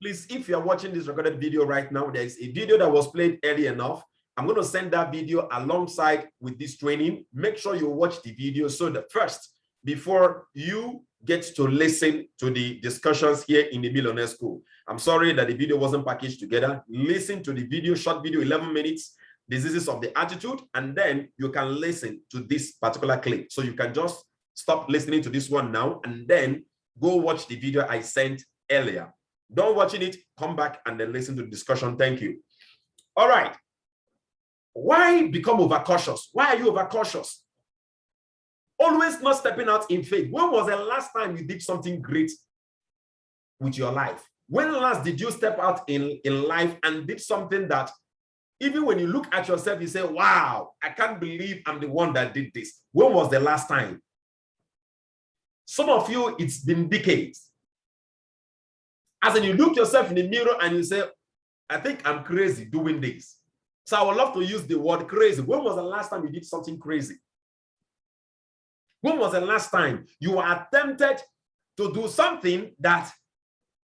Please, if you are watching this recorded video right now, there is a video that was played early enough. I'm going to send that video alongside with this training. Make sure you watch the video so that first, before you get to listen to the discussions here in the Millionaire School. I'm sorry that the video wasn't packaged together. Listen to the video, short video, 11 minutes, diseases of the attitude, and then you can listen to this particular clip. So you can just stop listening to this one now and then go watch the video I sent earlier. Don't watching it, come back and then listen to the discussion. Thank you. All right. Why become overcautious? Why are you overcautious? Always not stepping out in faith. When was the last time you did something great with your life? When last did you step out in life and did something that even when you look at yourself, you say, wow, I can't believe I'm the one that did this. When was the last time? Some of you, it's been decades. As in you look yourself in the mirror and you say, I think I'm crazy doing this. So I would love to use the word crazy. When was the last time you did something crazy? When was the last time you were attempted to do something that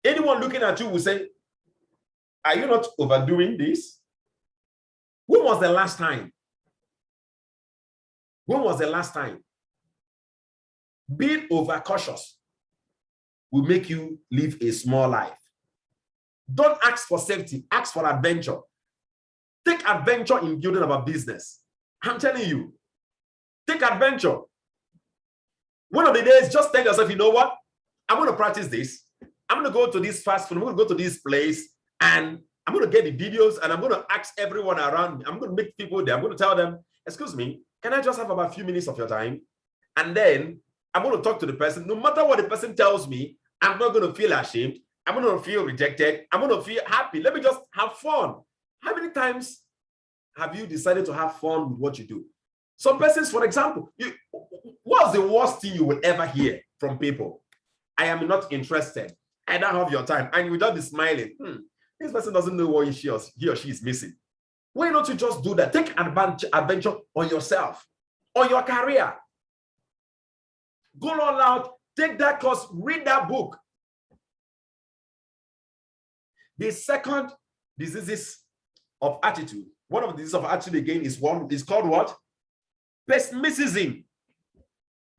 anyone looking at you will say, are you not overdoing this? When was the last time? When was the last time? Being overcautious will make you live a small life. Don't ask for safety, ask for adventure. Take adventure in building up a business. I'm telling you, take adventure. One of the days, just tell yourself, you know what? I'm going to practice this. I'm going to go to this fast food. I'm going to go to this place and I'm going to get the videos and I'm going to ask everyone around me. I'm going to meet people there. I'm going to tell them, excuse me, can I just have about a few minutes of your time? And then I'm going to talk to the person. No matter what the person tells me, I'm not going to feel ashamed. I'm going to feel rejected. I'm going to feel happy. Let me just have fun. How many times have you decided to have fun with what you do? Some persons, for example, what's the worst thing you will ever hear from people? I am not interested. I don't have your time. And you just be smiling. This person doesn't know what he or she is missing. Why don't you just do that? Take adventure on yourself, on your career. Go all out, take that course, read that book. The second diseases of attitude, one of the diseases of attitude again is called what? Pessimism.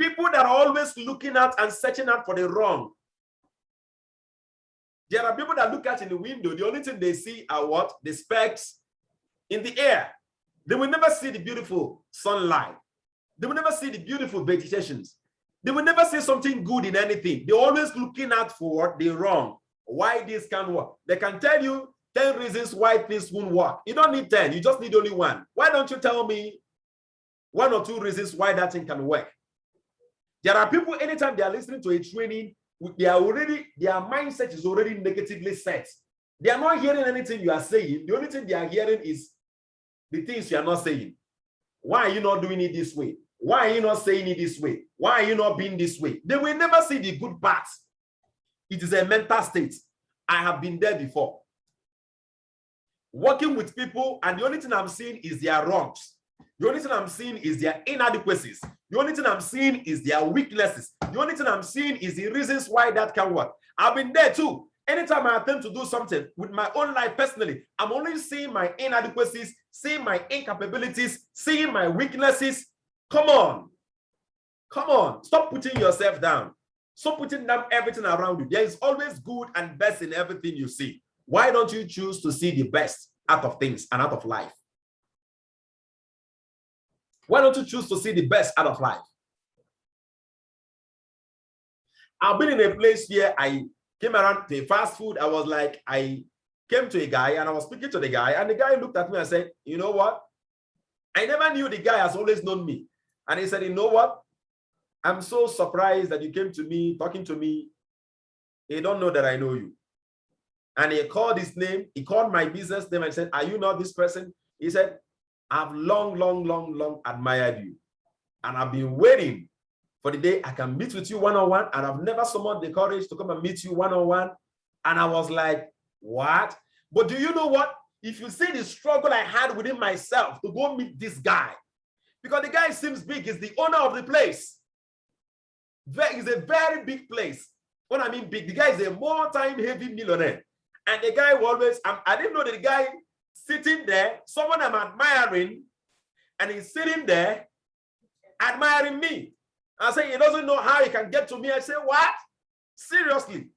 People that are always looking out and searching out for the wrong. There are people that look out in the window. The only thing they see are what? The specks in the air. They will never see the beautiful sunlight. They will never see the beautiful vegetations. They will never see something good in anything. They're always looking out for the wrong. Why this can't work? They can tell you 10 reasons why things won't work. You don't need 10. You just need only one. Why don't you tell me 1 or 2 reasons why that thing can work? There are people, anytime they are listening to a training, their mindset is already negatively set. They are not hearing anything you are saying. The only thing they are hearing is the things you are not saying. Why are you not doing it this way? Why are you not saying it this way? Why are you not being this way? They will never see the good parts. It is a mental state. I have been there before. Working with people, and the only thing I'm seeing is their wrongs. The only thing I'm seeing is their inadequacies. The only thing I'm seeing is their weaknesses. The only thing I'm seeing is the reasons why that can work. I've been there too. Anytime I attempt to do something with my own life personally, I'm only seeing my inadequacies, seeing my incapabilities, seeing my weaknesses. Come on. Come on. Stop putting yourself down. Stop putting down everything around you. There is always good and best in everything you see. Why don't you choose to see the best out of things and out of life? Why don't you choose to see the best out of life? I've been in a place where I came around to fast food. I was like, I came to a guy and I was speaking to the guy, and the guy looked at me and said, you know what? I never knew the guy has always known me. And he said, you know what? I'm so surprised that you came to me, talking to me. They don't know that I know you. And he called his name. He called my business name and said, are you not this person? He said, I've long admired you. And I've been waiting for the day I can meet with you one-on-one. And I've never summoned the courage to come and meet you one-on-one. And I was like, what? But do you know what? If you see the struggle I had within myself to go meet this guy, because the guy seems big, he's the owner of the place. It's a very big place. When I mean big, the guy is a multi-heavy millionaire. And the guy will always, I didn't know that the guy sitting there, someone I'm admiring, and he's sitting there admiring me. I say, he doesn't know how he can get to me. I say, what? Seriously?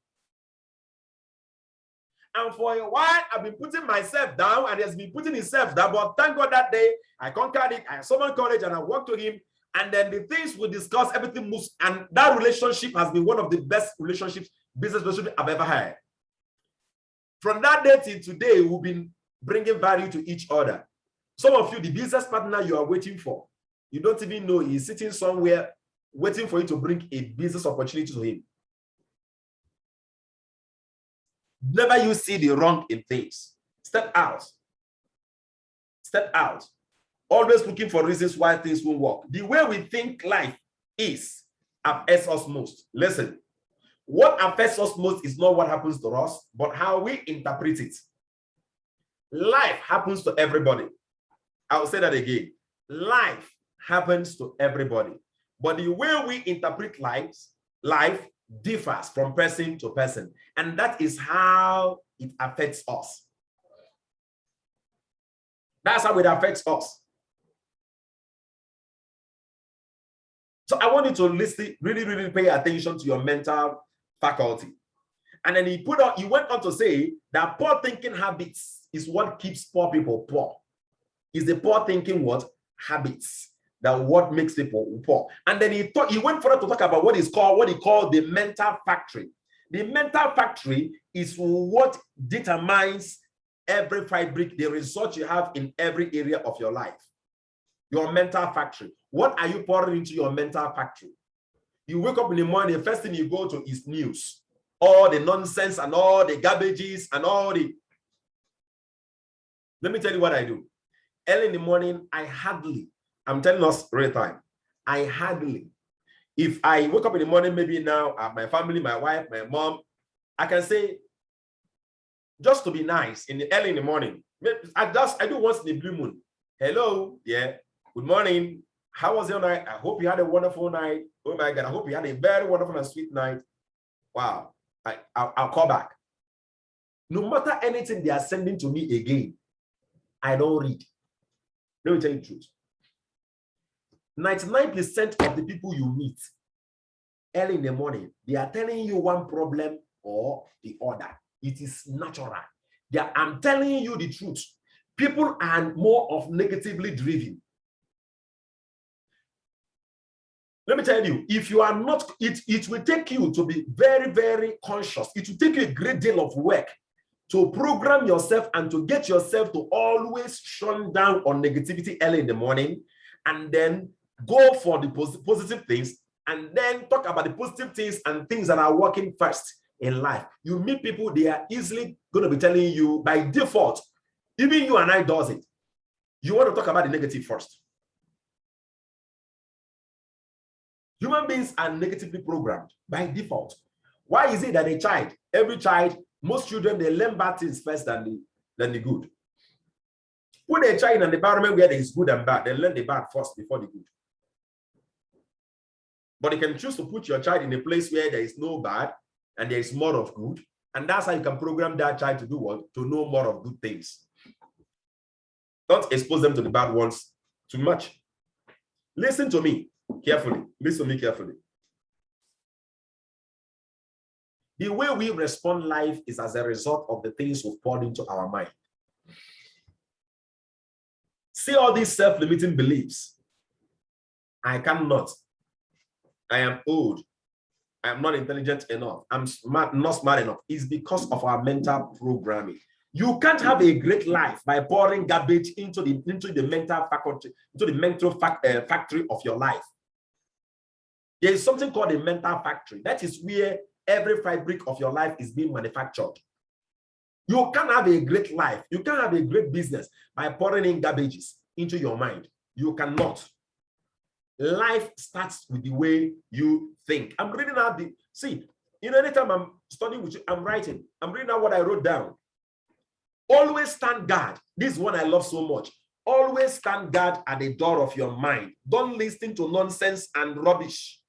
And for a while, I've been putting myself down, and he has been putting himself down. But thank God that day, I conquered it. I summoned courage, and I walked to him. And then the things we discuss, everything moves. And that relationship has been one of the best relationships, business relationships I've ever had. From that day till today, we've been bringing value to each other. Some of you, the business partner you are waiting for, you don't even know he's sitting somewhere waiting for you to bring a business opportunity to him. Never you see the wrong in things. Step out. Step out. Always looking for reasons why things won't work. The way we think life is affects us most. Listen, what affects us most is not what happens to us, but how we interpret it. Life happens to everybody. I'll say that again. Life happens to everybody. But the way we interpret life differs from person to person. And that is how it affects us. That's how it affects us. So I want you to listen, really pay attention to your mental faculty. And then he went on to say that poor thinking habits is what keeps poor people poor. Is the poor thinking what? Habits. That what makes people poor. And then he went further to talk about what he called the mental factory. The mental factory is what determines every fabric, the result you have in every area of your life. Your mental factory. What are you pouring into your mental factory? You wake up in the morning, the first thing you go to is news. All the nonsense and all the garbages and all the... Let me tell you what I do. Early in the morning, I'm telling us real time, if I wake up in the morning, maybe now, my family, my wife, my mom, I can say, just to be nice, early in the morning, I do once in the blue moon. Hello, yeah, good morning. How was your night? I hope you had a wonderful night. Oh my God, I hope you had a very wonderful and sweet night. Wow, I'll call back. No matter anything they are sending to me again, I don't read. Let me tell you the truth. 99% of the people you meet early in the morning, they are telling you one problem or the other. It is natural. I'm telling you the truth. People are more of negatively driven. Let me tell you, if you are not, it will take you to be very conscious. It will take you a great deal of work to program yourself and to get yourself to always shun down on negativity early in the morning, and then go for the positive things, and then talk about the positive things and things that are working first in life. You meet people, they are easily going to be telling you by default, even you and I does it. You want to talk about the negative first. Human beings are negatively programmed by default. Why is it that every child, most children, they learn bad things first than the good? Put a child in an environment where there is good and bad, they learn the bad first before the good. But you can choose to put your child in a place where there is no bad and there is more of good. And that's how you can program that child to do what? To know more of good things. Don't expose them to the bad ones too much. Listen to me carefully. Listen to me carefully. The way we respond life is as a result of the things we've poured into our mind. See all these self-limiting beliefs. I cannot. I am old. I am not intelligent enough. I'm not smart enough. It's because of our mental programming. You can't have a great life by pouring garbage into the mental faculty, into the mental factory of your life. There is something called a mental factory. That is where every fabric of your life is being manufactured. You can't have a great life. You can't have a great business by pouring in garbages into your mind. You cannot. Life starts with the way you think. I'm reading out anytime I'm studying with you, I'm writing. I'm reading out what I wrote down. Always stand guard. This is one I love so much. Always stand guard at the door of your mind. Don't listen to nonsense and rubbish.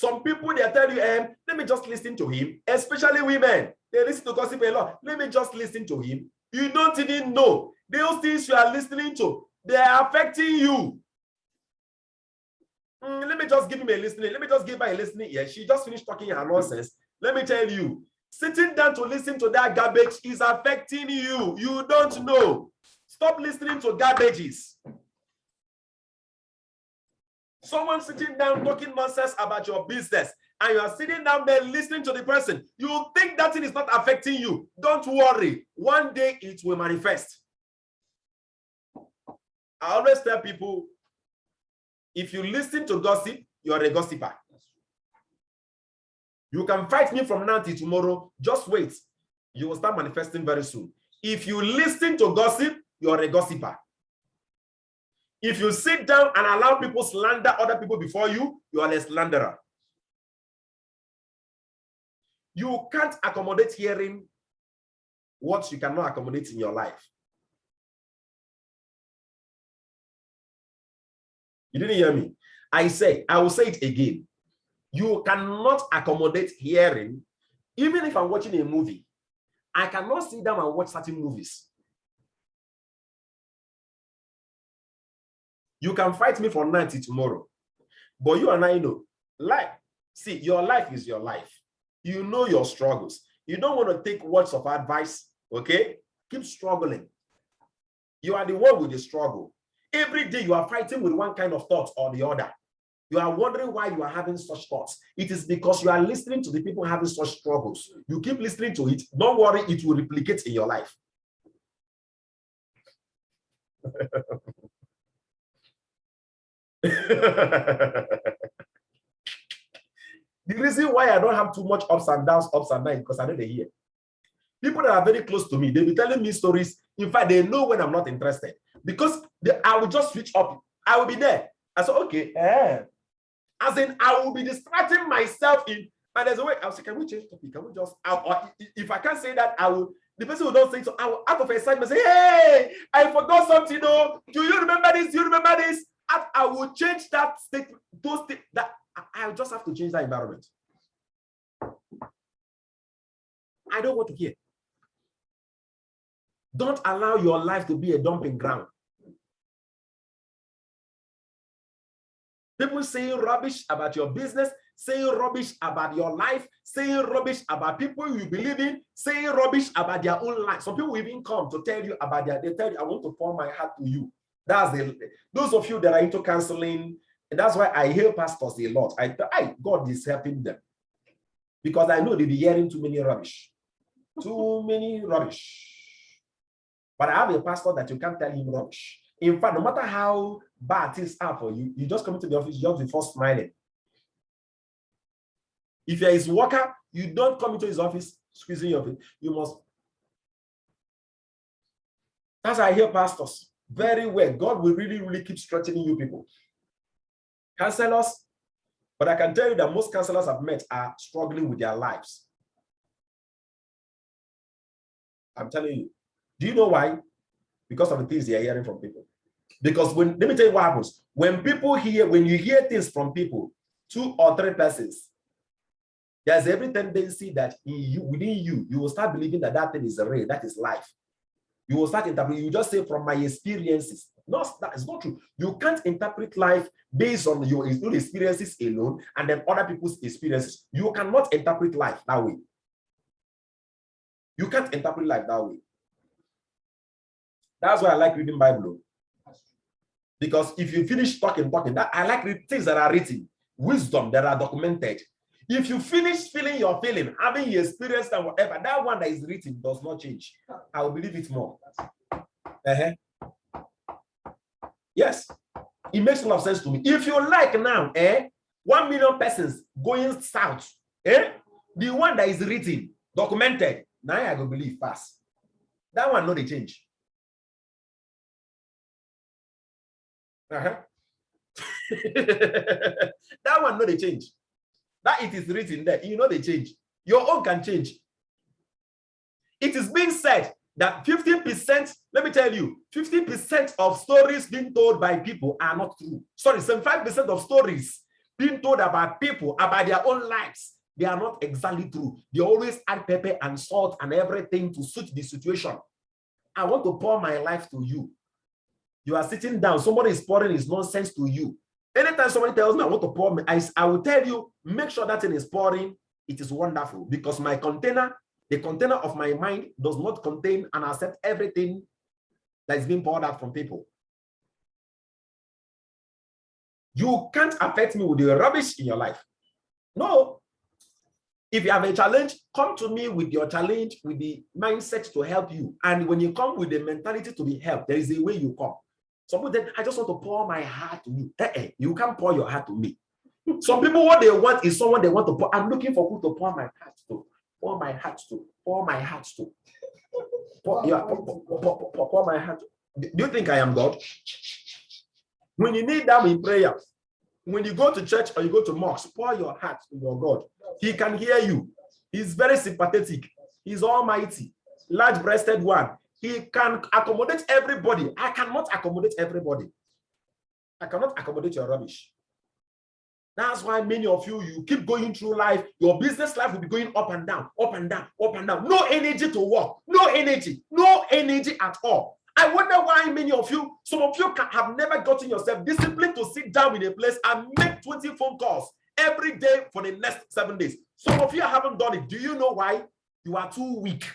Some people, they tell you, let me just listen to him, especially women. They listen to gossip a lot. Let me just listen to him. You don't even know. Those things you are listening to, they are affecting you. Let me just give him a listening. Let me just give her a listening. Yeah, she just finished talking her nonsense. Let me tell you, sitting down to listen to that garbage is affecting you. You don't know. Stop listening to garbages. Someone sitting down talking nonsense about your business, and you are sitting down there listening to the person. You think that thing is not affecting you. Don't worry. One day it will manifest. I always tell people, if you listen to gossip, you are a gossiper. You can fight me from now till tomorrow. Just wait. You will start manifesting very soon. If you listen to gossip, you are a gossiper. If you sit down and allow people slander other people before you, you are a slanderer. You can't accommodate hearing what you cannot accommodate in your life. You didn't hear me. I will say it again. You cannot accommodate hearing. Even if I'm watching a movie, I cannot sit down and watch certain movies. You can fight me for 90 tomorrow, but you and I know life. See, your life is your life. You know your struggles. You don't want to take words of advice, okay? Keep struggling. You are the one with the struggle. Every day you are fighting with one kind of thought or the other. You are wondering why you are having such thoughts. It is because you are listening to the people having such struggles. You keep listening to it. Don't worry, it will replicate in your life. The reason why I don't have too much ups and downs, because I know they hear. People that are very close to me, they'll be telling me stories. In fact, they know when I'm not interested. Because I will just switch up. I will be there. I said, okay. As in, I will be distracting myself in, and there's a way. I'll say, can we change topic? Can we just, or if I can't say that, I will, the person who don't say so, I will, out of excitement, say, hey, I forgot something, though. Do you remember this? Do you remember this? I will change that state, those things, that I just have to change that environment. I don't want to hear. Don't allow your life to be a dumping ground. People saying rubbish about your business, saying rubbish about your life, saying rubbish about people you believe in, saying rubbish about their own life. Some people will even come to tell you about they tell you, I want to pour my heart to you. That's those of you that are into counseling, and that's why I hear pastors a lot. God is helping them. Because I know they'll be hearing too many rubbish. Too many rubbish. But I have a pastor that you can't tell him rubbish. In fact, no matter how bad things are for you, you just come to the office, you just be first smiling. If you're his worker, you don't come into his office squeezing your face. You must. That's how I hear pastors. Very well. God will really, really keep strengthening you people. Counselors, but I can tell you that most counselors I've met are struggling with their lives. I'm telling you. Do you know why? Because of the things they are hearing from people. Because let me tell you what happens. When you hear things from people, 2 or 3 persons, there's every tendency that within you will start believing that that thing is real, that is life. You will start interpreting, you just say from my experiences. No, that is not true. You can't interpret life based on your own experiences alone and then other people's experiences. You cannot interpret life that way. You can't interpret life that way. That's why I like reading Bible. Because if you finish talking, I like things that are written, wisdom that are documented. If you finish feeling your feeling, having your experience and whatever, that one that is written does not change. I will believe it more. Yes, it makes a lot of sense to me. If you like now, 1 million persons going south, the one that is written, documented, now I go believe fast. That one, no, they change. That one, no, they change. That it is written there, you know they change. Your own can change. It is being said that 50%, let me tell you, 50% of stories being told by people are not true. Sorry, 75% of stories being told about people, about their own lives, they are not exactly true. They always add pepper and salt and everything to suit the situation. I want to pour my life to you. You are sitting down, somebody is pouring his nonsense to you. Anytime somebody tells me I want to pour, I will tell you, make sure that thing is pouring. It is wonderful, because my container, the container of my mind, does not contain and accept everything that is being poured out from people. You can't affect me with the rubbish in your life. No. If you have a challenge, come to me with your challenge, with the mindset to help you. And when you come with the mentality to be helped, there is a way you come. Some people say, I just want to pour my heart to you. You can't pour your heart to me. Some people, what they want is someone they want to pour. I'm looking for who to pour my heart to. Pour my heart to. Pour my heart to. Pour my heart to. Do you think I am God? When you need them in prayer, when you go to church or you go to mosque, pour your heart to your God. He can hear you. He's very sympathetic. He's almighty, large-breasted one. He can accommodate everybody. I cannot accommodate everybody. I cannot accommodate your rubbish. That's why many of you, you keep going through life. Your business life will be going up and down, up and down, up and down. No energy to work. No energy at all. I wonder why many of you, some of you have never gotten yourself disciplined to sit down in a place and make 20 phone calls every day for the next 7 days. Some of you haven't done it. Do you know why? You are too weak.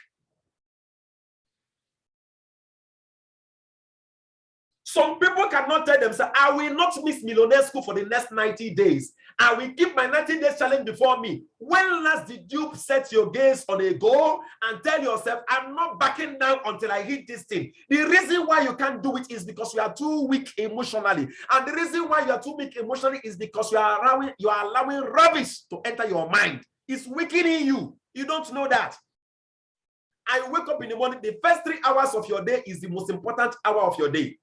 Some people cannot tell themselves, I will not miss Millionaire School for the next 90 days. I will keep my 90 days challenge before me. When last did you set your gaze on a goal and tell yourself, I'm not backing down until I hit this thing? The reason why you can't do it is because you are too weak emotionally. And the reason why you are too weak emotionally is because you are allowing rubbish to enter your mind. It's weakening you. You don't know that. I wake up in the morning, the first 3 hours of your day is the most important hour of your day.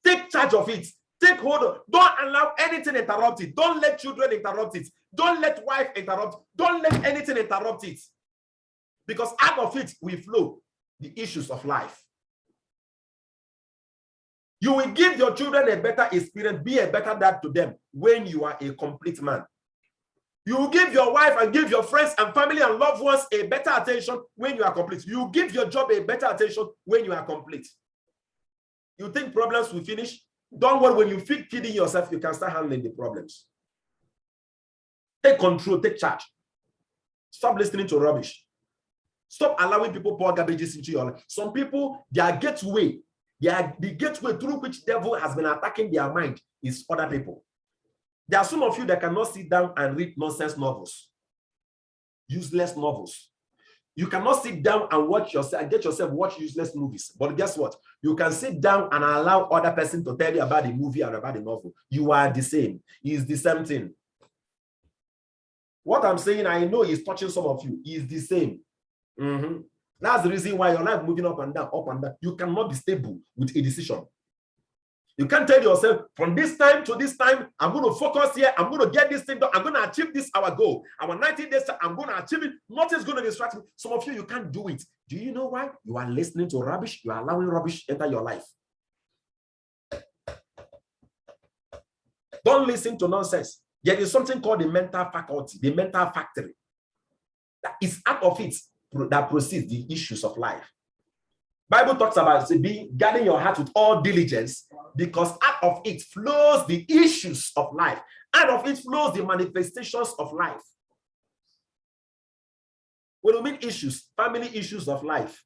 Take charge of it. Take hold of it. Don't allow anything interrupt it. Don't let children interrupt it. Don't let wife interrupt. Don't let anything interrupt it. Because out of it will flow the issues of life. You will give your children a better experience, be a better dad to them when you are a complete man. You will give your wife and give your friends and family and loved ones a better attention when you are complete. You give your job a better attention when you are complete. You think problems will finish? Don't worry, when you feel feeding yourself, you can start handling the problems. Take control, take charge. Stop listening to rubbish. Stop allowing people pour garbages into your life. Some people, their gateway, the gateway through which devil has been attacking their mind is other people. There are some of you that cannot sit down and read nonsense novels, useless novels. You cannot sit down and get yourself watch useless movies. But guess what? You can sit down and allow other person to tell you about the movie or about the novel. You are the same. It's the same thing. What I'm saying, I know is touching some of you. It's the same. That's the reason why your life moving up and down, up and down. You cannot be stable with a decision. You can't tell yourself, from this time to this time, I'm going to focus here. I'm going to get this thing done. I'm going to achieve this, our goal. Our 90 days, I'm going to achieve it. Nothing's going to distract me. Some of you can't do it. Do you know why? You are listening to rubbish. You are allowing rubbish enter your life. Don't listen to nonsense. There is something called the mental faculty, the mental factory. That is out of it that proceeds the issues of life. Bible talks about guarding your heart with all diligence, because out of it flows the issues of life. Out of it flows the manifestations of life. When we mean issues, family issues of life,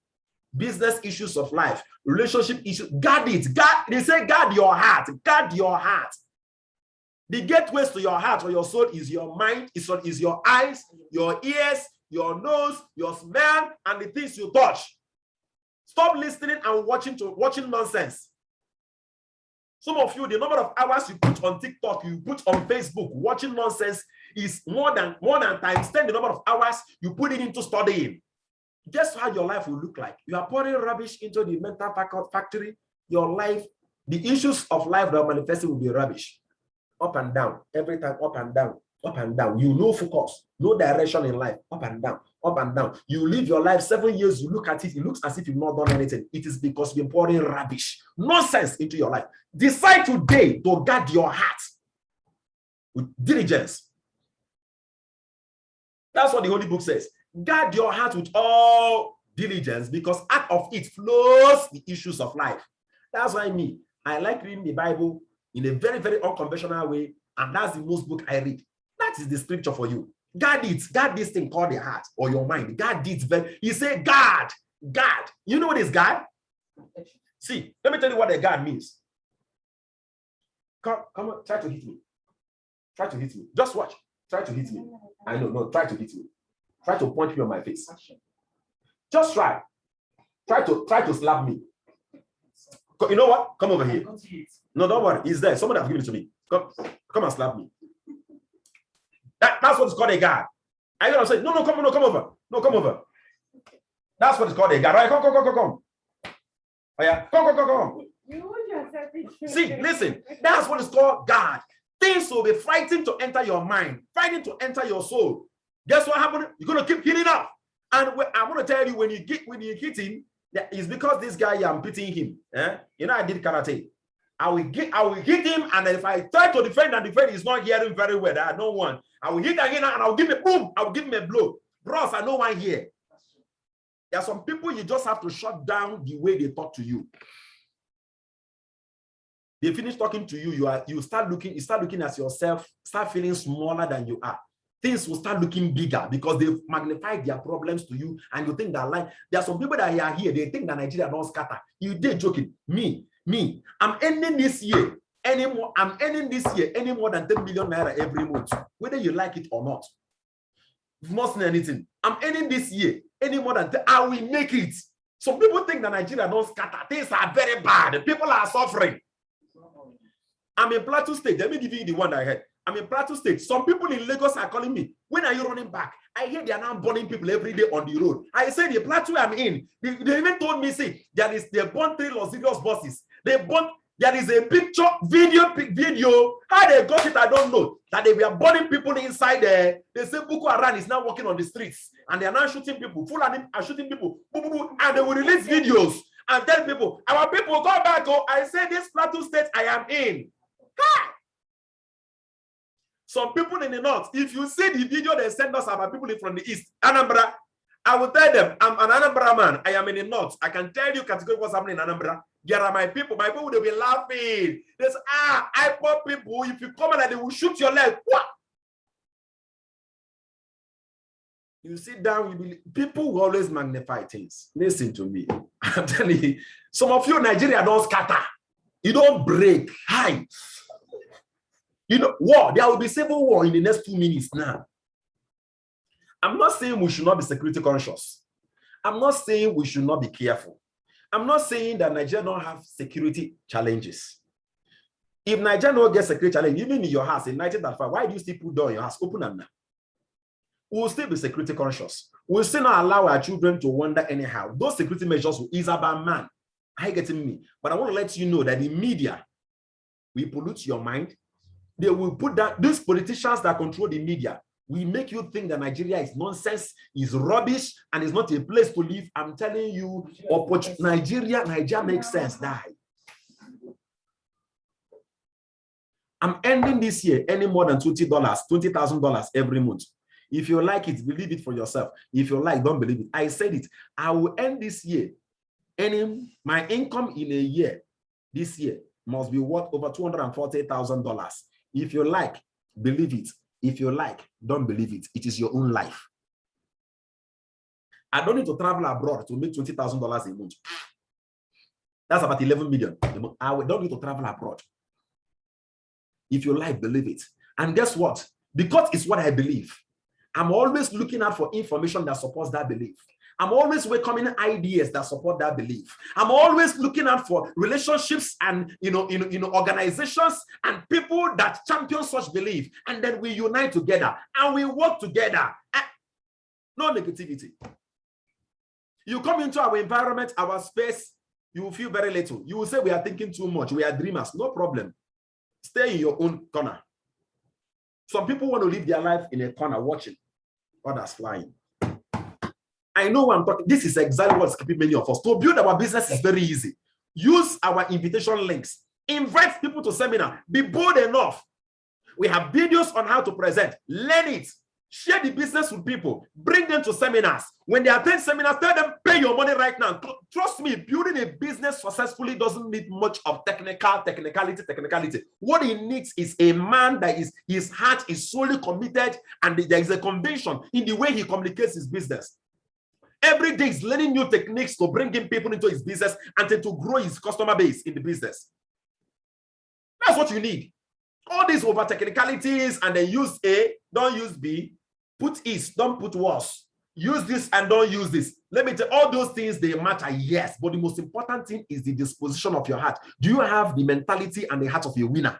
business issues of life, relationship issues, guard it. They say guard your heart. Guard your heart. The gateways to your heart or your soul is your mind, is your eyes, your ears, your nose, your smell, and the things you touch. Stop listening and watching nonsense. Some of you, the number of hours you put on TikTok, you put on Facebook, watching nonsense is more than times 10 the number of hours you put it into studying. Guess how your life will look like? You are pouring rubbish into the mental factory. Your life, the issues of life that are manifesting will be rubbish. Up and down, every time up and down, up and down. You no focus, no direction in life, up and down, up and down. You live your life 7 years, you look at it, it looks as if you've not done anything. It is because you've been pouring rubbish, nonsense into your life. Decide today to guard your heart. with diligence. That's what the Holy Book says. Guard your heart with all diligence, because out of it flows the issues of life. That's why I like reading the Bible in a very, very unconventional way, and that's the most book I read. That is the scripture for you. Guard it. Guard this thing called the heart or your mind. Guard it. He said, guard. Guard. You know what is guard? See, let me tell you what a guard means. Come on, try to hit me. Try to hit me. Just watch. Try to hit me. I know, no, try to hit me. Try to punch me on my face. Just try. Try to slap me. You know what? Come over here. No, don't worry. He's there. Somebody has given it to me. Come and slap me. That's what it's called a guard. I gotta say, no, come over. No, come over. That's what it's called a guard. Right, come. Oh yeah, come. See, listen, that's what it's called guard. Things will be fighting to enter your mind, fighting to enter your soul. Guess what happened? You're gonna keep healing up. And I'm gonna tell you, when you hit him, it's because this guy, I'm beating him. You know, I did karate. I will hit him, and if I try to defend and defend, he's not hearing very well. I don't want. I will hit again, and I'll give him boom. I will give him a blow. Bros, I know one here. There are some people you just have to shut down the way they talk to you. They finish talking to you, you start looking at yourself, start feeling smaller than you are. Things will start looking bigger because they've magnified their problems to you, and you think that like there are some people that are here, they think that Nigeria don't scatter. You did joking. Me, I'm earning this year any more than 10 million naira every month, whether you like it or not. More than anything, I'm earning this year any more than 10. I will make it. Some people think that Nigeria don't scatter. Things are very bad. People are suffering. I'm in Plateau State. Let me give you the one that I had. I'm in Plateau State. Some people in Lagos are calling me. When are you running back? I hear they are now burning people every day on the road. I said the Plateau I'm in. They even told me, see, they burn 3 luxurious buses. There is a picture, video. How they got it, I don't know. That they were burning people inside there. They say Boko Haram is now walking on the streets, and they are now shooting people. Fulani are shooting people. And they will release videos and tell people, our people, come back. Oh, I say this Plateau State I am in. Ha! Some people in the north, if you see the video they send us about people from the east, Anambra, I will tell them, I'm an Anambra man. I am in the north. I can tell you categorically what's happening in Anambra. There are my people. My people will be laughing. They say, I poor people. If you come and they will shoot your leg. What? You sit down, you believe. People will always magnify things. Listen to me. I'm telling you, some of you Nigeria don't scatter. You don't break. Hi. You know, war. There will be civil war in the next 2 minutes now. I'm not saying we should not be security conscious. I'm not saying we should not be careful. I'm not saying that Nigeria don't have security challenges. If Nigeria don't get security challenge, even in your house in 1995, why do you still put door in your house? Open them now. We'll still be security conscious. We'll still not allow our children to wander anyhow. Those security measures will ease about man. Are you getting me? But I want to let you know that the media will pollute your mind. They will put that these politicians that control the media will make you think that Nigeria is nonsense, is rubbish, and is not a place to live. I'm telling you, Nigeria makes sense. Die. I'm ending this year any more than $20,000 every month. If you like it, believe it for yourself. If you like, don't believe it. I said it. I will end this year. My income in a year, this year, must be worth over $240,000. If you like, believe it. If you like, don't believe it. It is your own life. I don't need to travel abroad to make $20,000 a month. That's about 11 million. I don't need to travel abroad. If you like, believe it. And guess what? Because it's what I believe, I'm always looking out for information that supports that belief. I'm always welcoming ideas that support that belief. I'm always looking out for relationships and organizations and people that champion such belief. And then we unite together and we work together. No negativity. You come into our environment, our space, you will feel very little. You will say we are thinking too much. We are dreamers. No problem. Stay in your own corner. Some people want to live their life in a corner watching others flying. I know what I'm talking. This is exactly what's keeping many of us. To build our business is very easy. Use our invitation links. Invite people to seminar. Be bold enough. We have videos on how to present. Learn it. Share the business with people. Bring them to seminars. When they attend seminars, tell them, pay your money right now. Trust me, building a business successfully doesn't need much of technicality. What it needs is a man that is, his heart is solely committed, and there is a conviction in the way he communicates his business. Every day is learning new techniques to bring in people into his business and to grow his customer base in the business. That's what you need. All these over technicalities and then use A, don't use B, put is, don't put was. Use this and don't use this. Let me tell you, all those things, they matter, yes, but the most important thing is the disposition of your heart. Do you have the mentality and the heart of a winner?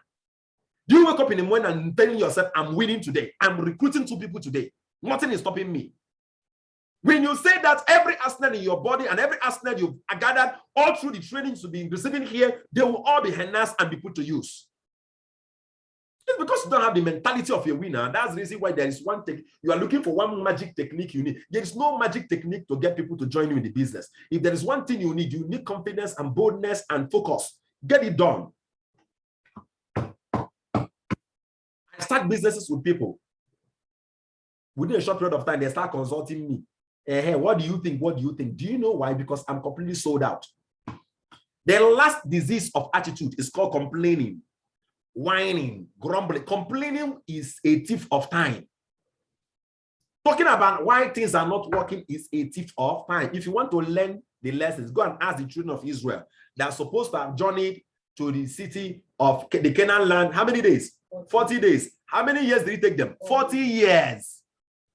Do you wake up in the morning and telling yourself, I'm winning today, I'm recruiting 2 people today, nothing is stopping me? When you say that, every arsenal in your body and every arsenal you've gathered all through the trainings you've been receiving here, they will all be harnessed and be put to use. It's because you don't have the mentality of a winner. That's the reason why there is one thing. You are looking for one magic technique you need. There is no magic technique to get people to join you in the business. If there is one thing you need confidence and boldness and focus. Get it done. I start businesses with people. Within a short period of time, they start consulting me. Hey, what do you think? What do you think? Do you know why? Because I'm completely sold out. The last disease of attitude is called complaining. Whining, grumbling. Complaining is a thief of time. Talking about why things are not working is a thief of time. If you want to learn the lessons, go and ask the children of Israel. They are supposed to have journeyed to the city of the Canaan land. How many days? 40 days. How many years did it take them? 40 years.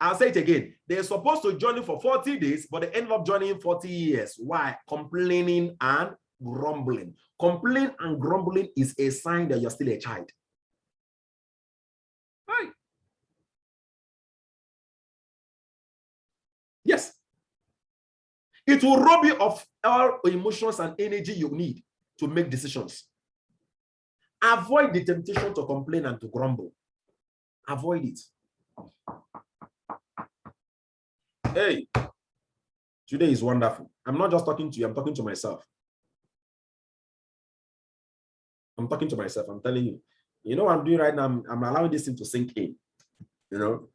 I'll say it again. They're supposed to journey for 40 days, but they end up journeying 40 years. Why? Complaining and grumbling. Complaint and grumbling is a sign that you're still a child. Right? Yes. It will rob you of all emotions and energy you need to make decisions. Avoid the temptation to complain and to grumble. Avoid it. Hey, today is wonderful. I'm not just talking to you, I'm talking to myself. I'm talking to myself. I'm telling you. You know what I'm doing right now? I'm allowing this thing to sink in. You know?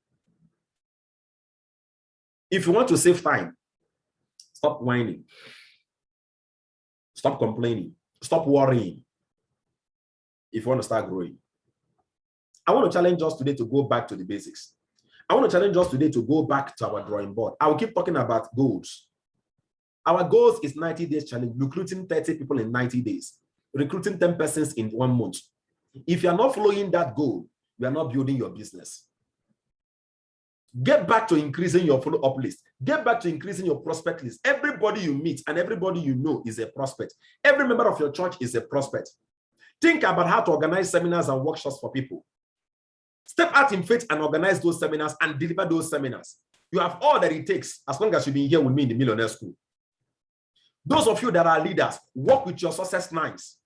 If you want to save time, stop whining. Stop complaining. Stop worrying. If you want to start growing. I want to challenge us today to go back to the basics. I want to challenge us today to go back to our drawing board. I will keep talking about goals. Our goals is 90 days challenge, recruiting 30 people in 90 days, recruiting 10 persons in 1 month. If you are not following that goal, you are not building your business. Get back to increasing your follow-up list. Get back to increasing your prospect list. Everybody you meet and everybody you know is a prospect. Every member of your church is a prospect. Think about how to organize seminars and workshops for people. Step out in faith and organize those seminars and deliver those seminars. You have all that it takes as long as you've been here with me in the Millionaire School. Those of you that are leaders, work with your success lines.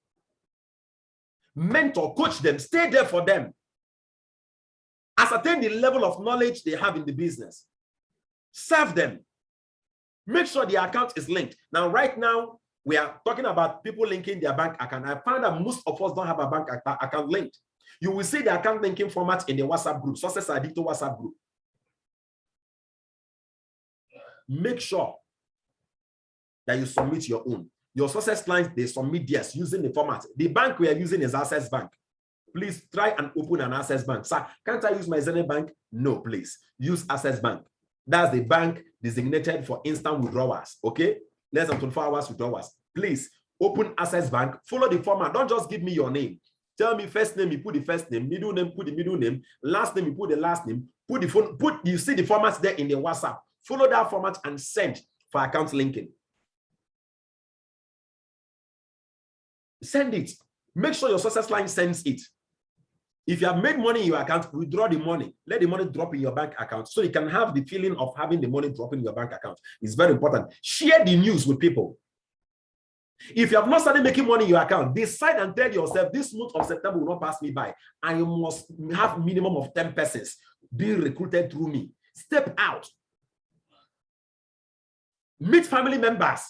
Mentor, coach them, stay there for them. Ascertain the level of knowledge they have in the business. Serve them. Make sure the account is linked. Now, right now, we are talking about people linking their bank account. I found that most of us don't have a bank account linked. You will see the account linking format in the WhatsApp group, Success Addicto WhatsApp group. Make sure that you submit your own. Your success clients, they submit theirs using the format. The bank we are using is Access Bank. Please try and open an Access Bank. Sir, can't I use my Zenith Bank? No, please. Use Access Bank. That's the bank designated for instant withdrawals, okay? Less than 24 hours withdrawals. Please, open Access Bank. Follow the format. Don't just give me your name. Tell me first name, you put the first name, middle name, put the middle name, last name, you put the last name, put the phone, you see the formats there in the WhatsApp. Follow that format and send for account linking. Send it. Make sure your success line sends it. If you have made money in your account, withdraw the money. Let the money drop in your bank account so you can have the feeling of having the money drop in your bank account. It's very important. Share the news with people. If you have not started making money in your account, decide and tell yourself, this month of September will not pass me by. I must have minimum of 10 persons being recruited through me. Step out. Meet family members.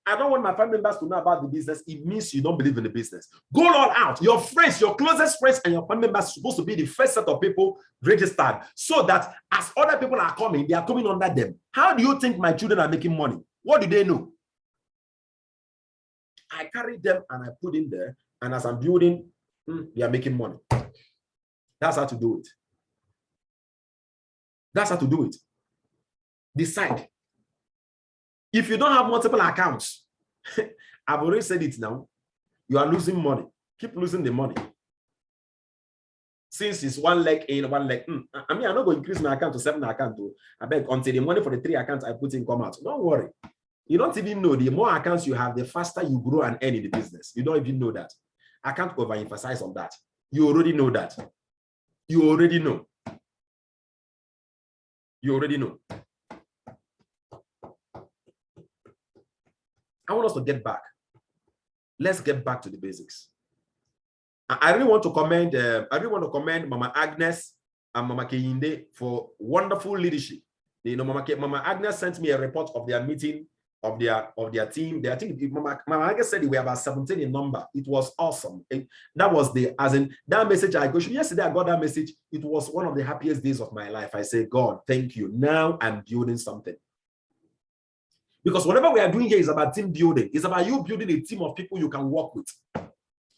I don't want my family members to know about the business. It means you don't believe in the business. Go all out. Your friends, your closest friends and your family members are supposed to be the first set of people registered so that as other people are coming, they are coming under them. How do you think my children are making money? What do they know? I carry them and I put in there, and as I'm building, they are making money. That's how to do it. That's how to do it. Decide. If you don't have multiple accounts, I've already said it now, you are losing money. Keep losing the money. Since it's one leg in, one leg, I mean, I'm not going to increase my account to 7 accounts. I beg, until the money for the 3 accounts I put in come out. Don't worry. You don't even know, the more accounts you have, the faster you grow and earn in the business. You don't even know that. I can't overemphasize on that. You already know that. You already know. You already know. I want us to get back. Let's get back to the basics. I really want to commend Mama Agnes and Mama Kehinde for wonderful leadership. You know, Mama Agnes sent me a report of their meeting of their team. I think Mama Agnes said we were about 17 in number. It was awesome. That was that message I got. Yesterday I got that message. It was one of the happiest days of my life. I say, God, thank you. Now I'm building something. Because whatever we are doing here is about team building. It's about you building a team of people you can work with.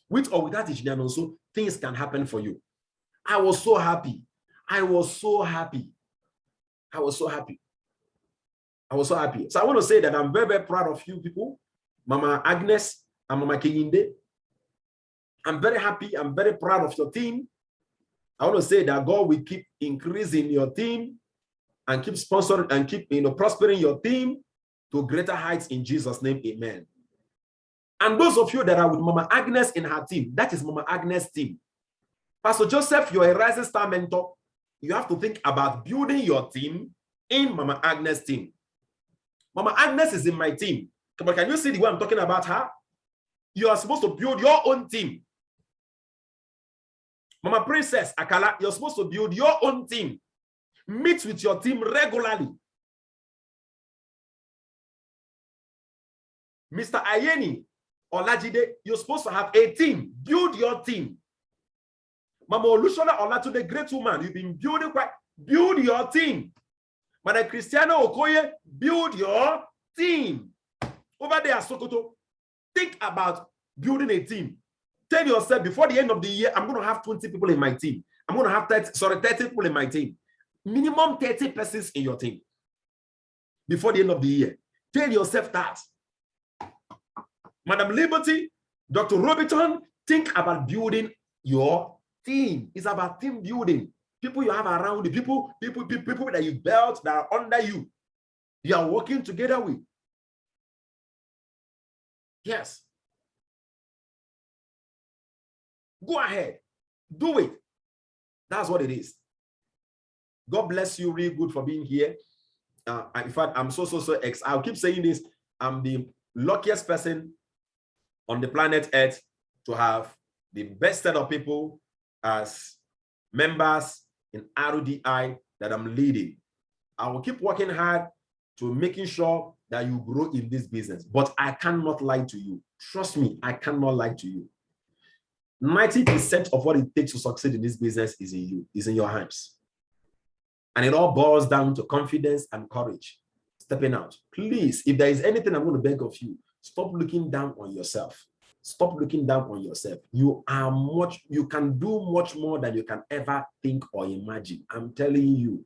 With or without each other, also things can happen for you. I was so happy. I was so happy. I was so happy. I was so happy. So I want to say that I'm very, very proud of you people, Mama Agnes and Mama Kehinde. I'm very happy. I'm very proud of your team. I want to say that God will keep increasing your team and keep sponsoring and keep prospering your team to greater heights in Jesus' name. Amen. And those of you that are with Mama Agnes in her team, that is Mama Agnes' team. Pastor Joseph, you're a rising star mentor. You have to think about building your team in Mama Agnes' team. Mama Agnes is in my team. But can you see the way I'm talking about her? You are supposed to build your own team. Mama Princess Akala, you're supposed to build your own team. Meet with your team regularly. Mr. Ayeni Olajide, you're supposed to have a team. Build your team. Mama Olusola Olatude, great woman, you've been building quite. Build your team. Madam Christiana Okoye, build your team. Over there, Sokoto, think about building a team. Tell yourself, before the end of the year, I'm going to have 20 people in my team. I'm going to have 30 people in my team. Minimum 30 persons in your team. Before the end of the year. Tell yourself that. Madam Liberty, Dr. Robertson, think about building your team. It's about team building. People you have around you, people that you built that are under you. You are working together with. Yes. Go ahead. Do it. That's what it is. God bless you real good for being here. In fact, I'm so excited. I'll keep saying this. I'm the luckiest person on the planet Earth to have the best set of people as members in RDI that I'm leading. I will keep working hard to making sure that you grow in this business, but I cannot lie to you. Trust me, I cannot lie to you. 90% of what it takes to succeed in this business is in you, is in your hands. And it all boils down to confidence and courage. Stepping out. Please, if there is anything I'm going to beg of you, stop looking down on yourself. Stop looking down on yourself. You can do much more than you can ever think or imagine. I'm telling you.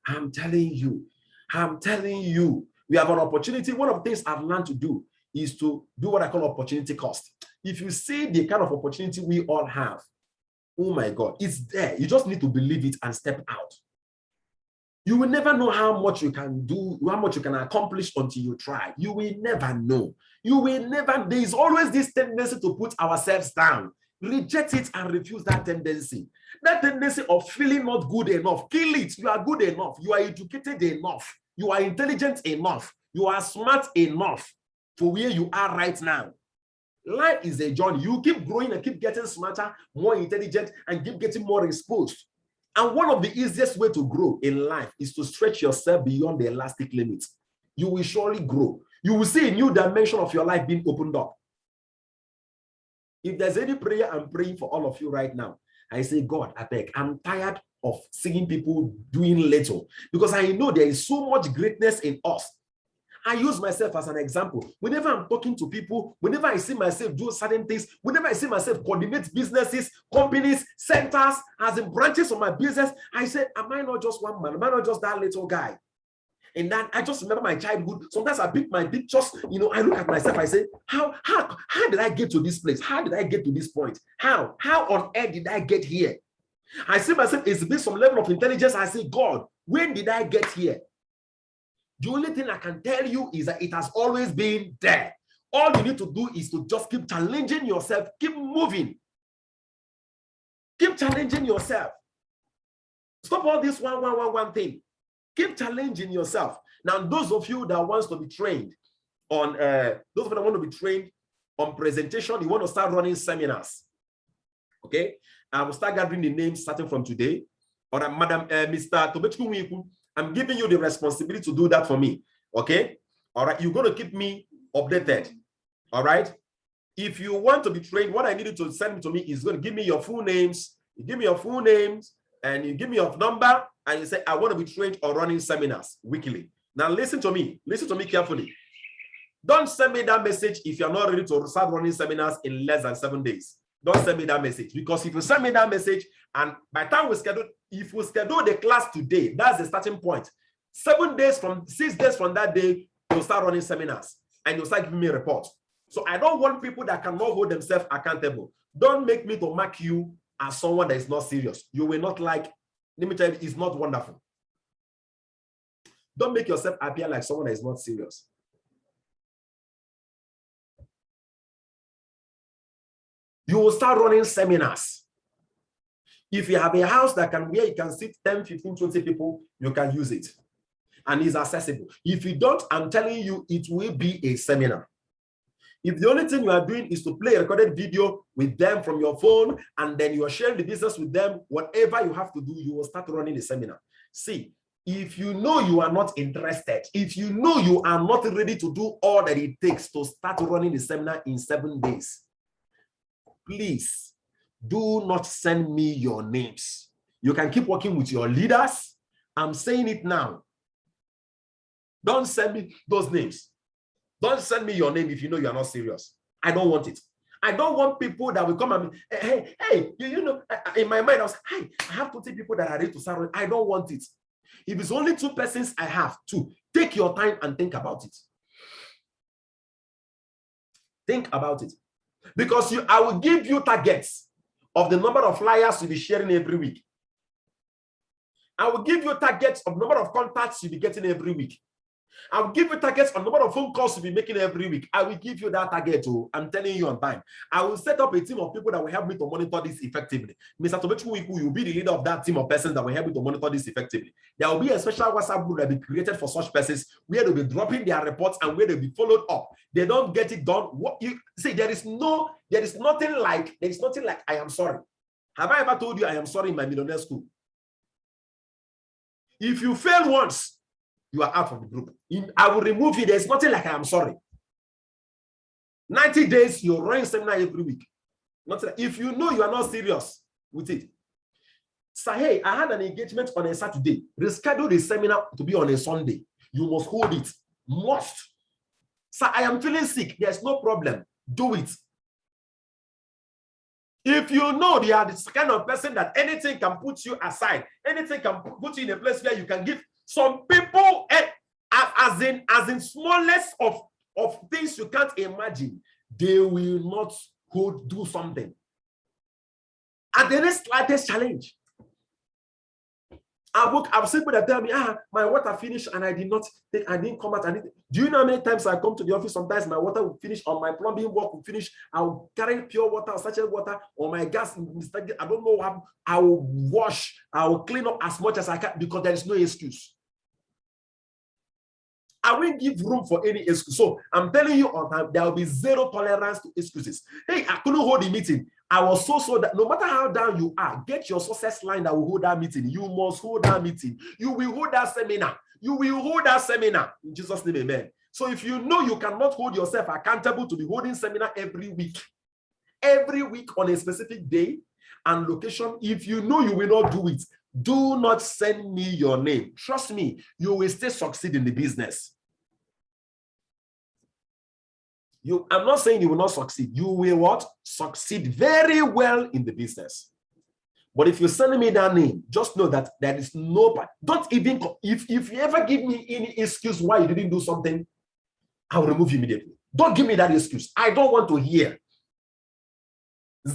I'm telling you. I'm telling you. We have an opportunity. One of the things I've learned to do is to do what I call opportunity cost. If you see the kind of opportunity we all have, oh my God, it's there. You just need to believe it and step out. You will never know how much you can do, how much you can accomplish until you try. You will never know. You will never. There is always this tendency to put ourselves down. Reject it and refuse that tendency. That tendency of feeling not good enough. Kill it. You are good enough. You are educated enough. You are intelligent enough. You are smart enough for where you are right now. Life is a journey. You keep growing and keep getting smarter, more intelligent, and keep getting more exposed. And one of the easiest ways to grow in life is to stretch yourself beyond the elastic limits. You will surely grow. You will see a new dimension of your life being opened up. If there's any prayer I'm praying for all of you right now, I say, God, I beg, I'm tired of seeing people doing little, because I know there is so much greatness in us. I use myself as an example. Whenever I'm talking to people, whenever I see myself do certain things, whenever I see myself coordinate businesses, companies, centers, as in branches of my business, I say, am I not just one man? Am I not just that little guy? And then I just remember my childhood. Sometimes I pick my pictures, I look at myself, I say, how did I get to this place? How did I get to this point? How on earth did I get here? I see myself exhibit some level of intelligence. I say, God, when did I get here? The only thing I can tell you is that it has always been there. All you need to do is to just keep challenging yourself, keep moving. Keep challenging yourself. Stop all this one thing. Keep challenging yourself. Now, those of you that wants to be trained on, those of you that want to be trained on presentation, you want to start running seminars. Okay, I will start gathering the names starting from today. All right, Madam, Mr. Tobechukwu Nwiku, I'm giving you the responsibility to do that for me. Okay, all right, you're going to keep me updated. All right, if you want to be trained, what I need you to send to me is going to give me your full names. You give me your full names and you give me your number and you say, I want to be trained on running seminars weekly. Now listen to me carefully. Don't send me that message if you're not ready to start running seminars in less than 7 days. Don't send me that message, because if you send me that message and by the time if we schedule the class today, that's the starting point. 6 days from that day, you'll start running seminars and you'll start giving me a report. So I don't want people that cannot hold themselves accountable. Don't make me to mark you as someone that is not serious. You will not like, let me tell you, it's not wonderful. Don't make yourself appear like someone that is not serious. You will start running seminars. If you have a house where you can sit 10, 15, 20 people, you can use it. And it's accessible. If you don't, I'm telling you, it will be a seminar. If the only thing you are doing is to play a recorded video with them from your phone, and then you are sharing the business with them, whatever you have to do, you will start running a seminar. See, if you know you are not interested, if you know you are not ready to do all that it takes to start running the seminar in 7 days, please do not send me your names. You can keep working with your leaders. I'm saying it now. Don't send me those names. Don't send me your name if you know you are not serious. I don't want it. I don't want people that will come and hey, you know, in my mind, I was, hey, I have 20 people that are ready to start. I don't want it. If it's only 2 persons, I have 2. Take your time and think about it. Think about it. Because I will give you targets of the number of flyers you'll be sharing every week. I will give you targets of the number of contacts you'll be getting every week. I will give you targets on the number of phone calls you'll be making every week. I will give you that target. Oh, I'm telling you on time. I will set up a team of people that will help me to monitor this effectively. Mr. Tobechukwu, you will be the leader of that team of persons that will help me to monitor this effectively. There will be a special WhatsApp group that will be created for such persons where they'll be dropping their reports and where they'll be followed up. They don't get it done. What you see, there is nothing like I am sorry. Have I ever told you I am sorry in my millionaire school? If you fail once, you are out of the group. I will remove you. There's nothing like I am sorry. 90 days, you're running seminar every week. If you know you are not serious with it, say, hey, I had an engagement on a Saturday. Reschedule the seminar to be on a Sunday. You must hold it. Must. So I am feeling sick. There's no problem. Do it. If you know you are the kind of person that anything can put you aside, anything can put you in a place where you can give some people, as in smallest of things you can't imagine, they will not do something. At the next slightest challenge. I've seen people that tell me, my water finished and I didn't come out. Do you know how many times I come to the office? Sometimes my water will finish, or my plumbing work will finish. I'll carry pure water or sachet water, or my gas, I don't know how. I will wash, I will clean up as much as I can, because there is no excuse. I won't give room for any excuse. So I'm telling you on time, there will be zero tolerance to excuses. Hey, I couldn't hold the meeting. I was so that no matter how down you are, get your success line that will hold that meeting. You must hold that meeting. You will hold that seminar. You will hold that seminar. In Jesus' name, amen. So if you know you cannot hold yourself accountable to be holding seminar every week on a specific day and location, if you know you will not do it, do not send me your name. Trust me, you will still succeed in the business. I'm not saying you will not succeed. You will what? Succeed very well in the business. But if you're sending me that name, just know that there is no, don't even, if you ever give me any excuse why you didn't do something, I will remove you immediately. Don't give me that excuse. I don't want to hear.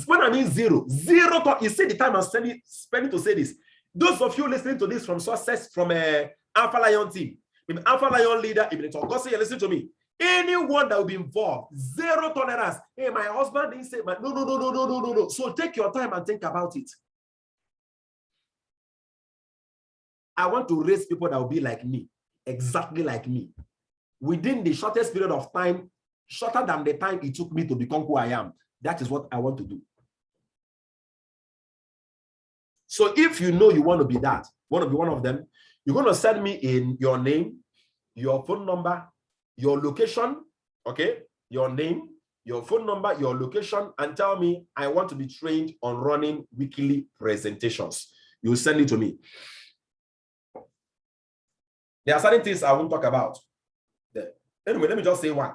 When I mean zero, you see the time I'm spending to say this. Those of you listening to this from success from a Alpha Lion team, Alpha Lion leader, if it's August, listen to me. Anyone that will be involved, zero tolerance. Hey, my husband didn't say, no. So take your time and think about it. I want to raise people that will be like me, exactly like me, within the shortest period of time, shorter than the time it took me to become who I am. That is what I want to do. So if you know you want to be that, want to be one of them, you're going to send me in your name, your phone number, your location, okay? Your name, your phone number, your location, and tell me, I want to be trained on running weekly presentations. You send it to me. There are certain things I won't talk about. Anyway, let me just say one.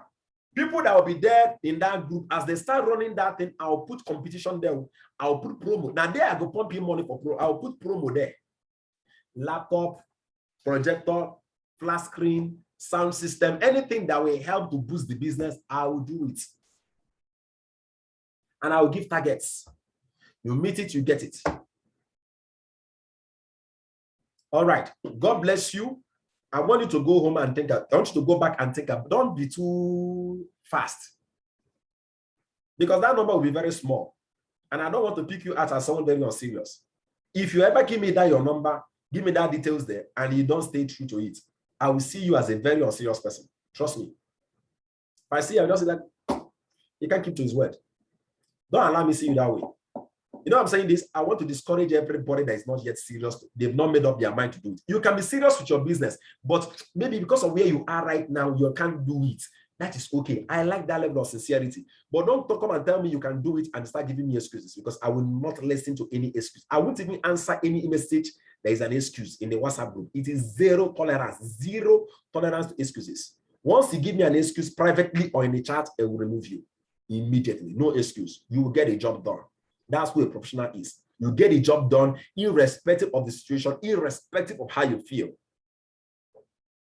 People that will be there in that group, as they start running that thing, I'll put competition there. I'll put promo. Now there I go pumping money for pro. I'll put promo there. Laptop, projector, flash screen, sound system, anything that will help to boost the business, I will do it. And I will give targets. You meet it, you get it. All right. God bless you. I want you to go home and think. I want you to go back and think. Don't be too fast, because that number will be very small, and I don't want to pick you out as someone very unserious. If you ever give me that your number, give me that details there, and you don't stay true to it, I will see you as a very unserious person. Trust me. If I see you, I just say that he can't keep to his word. Don't allow me to see you that way. You know I'm saying this? I want to discourage everybody that is not yet serious. They've not made up their mind to do it. You can be serious with your business, but maybe because of where you are right now, you can't do it. That is okay. I like that level of sincerity. But don't come and tell me you can do it and start giving me excuses, because I will not listen to any excuse. I won't even answer any message there is an excuse in the WhatsApp group. It is zero tolerance to excuses. Once you give me an excuse privately or in the chat, I will remove you immediately. No excuse. You will get a job done. That's who a professional is. You get a job done irrespective of the situation, irrespective of how you feel.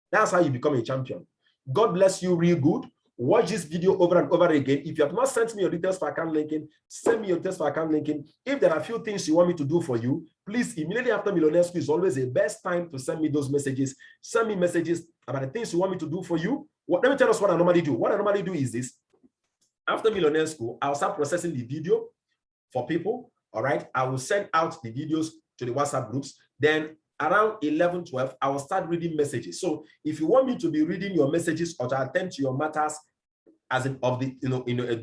That's how you become a champion. God bless you real good. Watch this video over and over again. If you have not sent me your details for account linking, send me your details for account linking. If there are a few things you want me to do for you, please, immediately after Millionaire School is always the best time to send me those messages. Send me messages about the things you want me to do for you. Let me tell us what I normally do. What I normally do is this. After Millionaire School, I'll start processing the video for people. All right, I will send out the videos to the WhatsApp groups. Then around 11, 12, I will start reading messages. So if you want me to be reading your messages or to attend to your matters as in of the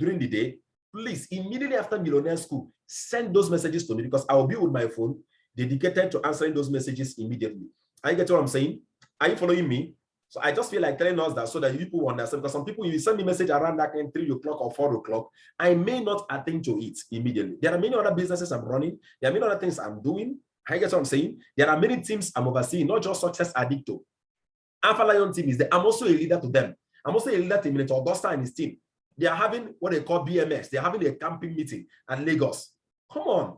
during the day, please immediately after Millionaire School, send those messages to me, because I will be with my phone dedicated to answering those messages immediately. Are you getting what I'm saying? Are you following me? So I just feel like telling us that so that people will understand, because some people, you send me a message around that time, 3 o'clock or 4 o'clock, I may not attend to it immediately. There are many other businesses I'm running. There are many other things I'm doing. I get what I'm saying? There are many teams I'm overseeing, not just Success Addicto. Alpha Lion team is there. I'm also a leader to them. I'm also a leader to Minister Augusta and his team. They are having what they call BMS. They're having a camping meeting at Lagos. Come on.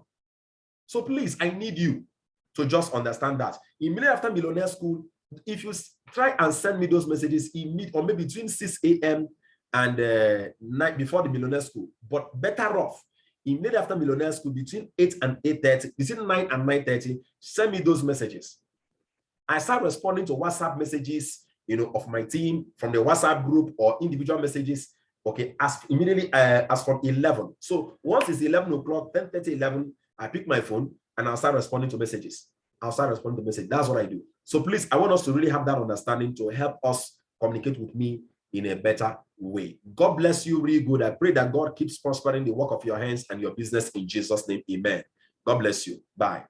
So please, I need you to just understand that. Immediately after Millionaire School, if you try and send me those messages or maybe between 6 a.m. and night before the Millionaire School, but better off, immediately after Millionaire School, between 8 and 8:30, between 9 and 9:30, send me those messages. I start responding to WhatsApp messages, of my team from the WhatsApp group or individual messages. Okay, immediately as from 11. So once it's 11 o'clock, 10:30, 11, I pick my phone and I'll start responding to messages. That's what I do. So please, I want us to really have that understanding to help us communicate with me in a better way. God bless you really good. I pray that God keeps prospering the work of your hands and your business in Jesus' name. Amen. God bless you. Bye.